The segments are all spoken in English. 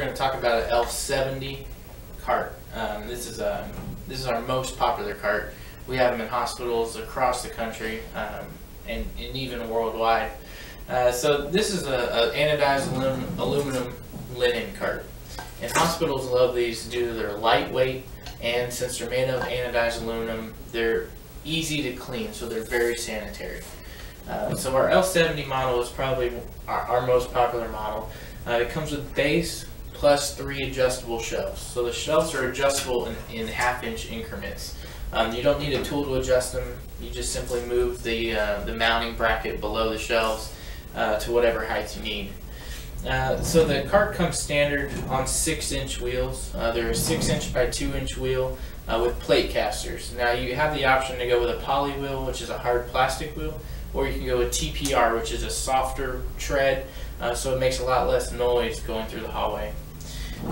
going to talk about an L-70 cart. This is our most popular cart. We have them in hospitals across the country and even worldwide. So this is a anodized aluminum linen cart. And hospitals love these due to their lightweight, and since they're made of anodized aluminum, they're easy to clean, so they're very sanitary. So our L-70 model is probably our most popular model. It comes with base plus 3 adjustable shelves. So the shelves are adjustable in half-inch increments. You don't need a tool to adjust them. You just simply move the mounting bracket below the shelves to whatever height you need. So the cart comes standard on 6-inch wheels. They're a 6-inch by 2-inch wheel with plate casters. Now you have the option to go with a poly wheel, which is a hard plastic wheel, or you can go with TPR, which is a softer tread, so it makes a lot less noise going through the hallway.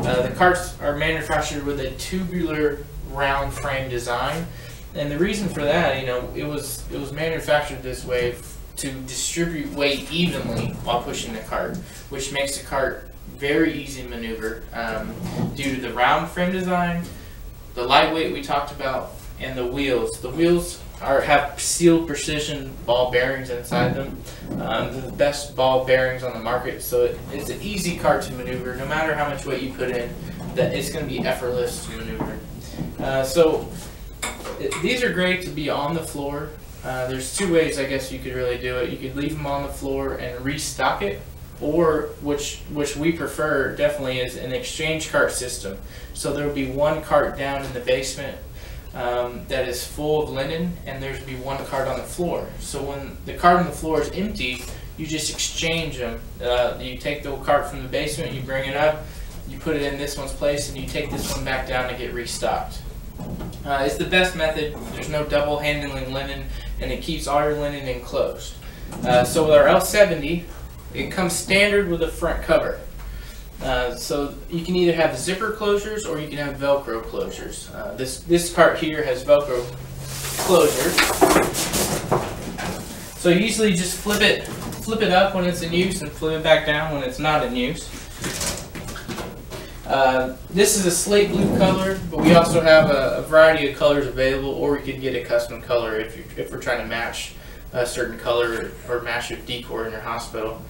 The carts are manufactured with a tubular round frame design, and the reason for that, it was manufactured this way to distribute weight evenly while pushing the cart, which makes the cart very easy to maneuver due to the round frame design, the lightweight we talked about, and the wheels. The wheels have sealed precision ball bearings inside them. They're the best ball bearings on the market, so it's an easy cart to maneuver. No matter how much weight you put in, that it's going to be effortless to maneuver. These are great to be on the floor. There's 2 ways I guess you could really do it. You could leave them on the floor and restock it, or which we prefer definitely is an exchange cart system. So there will be one cart down in the basement that is full of linen, and there's be one cart on the floor. So when the cart on the floor is empty, you just exchange them. You take the cart from the basement, you bring it up, you put it in this one's place, and you take this one back down to get restocked. It's the best method. There's no double handling linen, and it keeps all your linen enclosed. So with our L-70, it comes standard with a front cover. So you can either have zipper closures or you can have Velcro closures. This cart here has Velcro closures. So you usually just flip it up when it's in use and flip it back down when it's not in use. This is a slate blue color, but we also have a variety of colors available, or you could get a custom color if we're trying to match a certain color or match your decor in your hospital.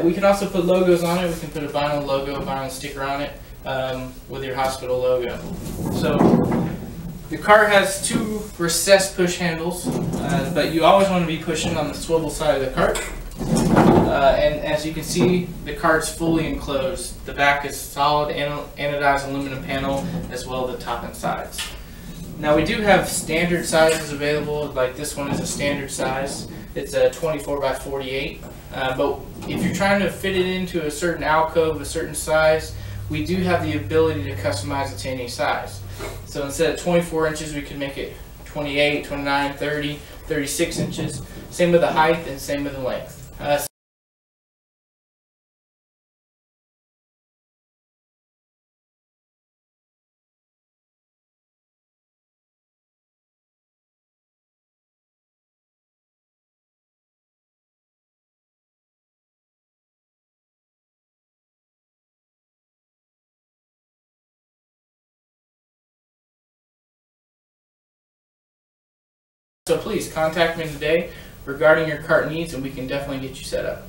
We can also put logos on it. We can put a vinyl logo, a vinyl sticker on it with your hospital logo. So the cart has 2 recessed push handles, but you always want to be pushing on the swivel side of the cart. And as you can see, the cart's fully enclosed. The back is solid anodized aluminum panel, as well as the top and sides. Now we do have standard sizes available, like this one is a standard size. It's a 24 by 48. But if you're trying to fit it into a certain alcove, a certain size, we do have the ability to customize it to any size. So instead of 24 inches, we can make it 28, 29, 30, 36 inches. Same with the height and same with the length. So please contact me today regarding your cart needs, and we can definitely get you set up.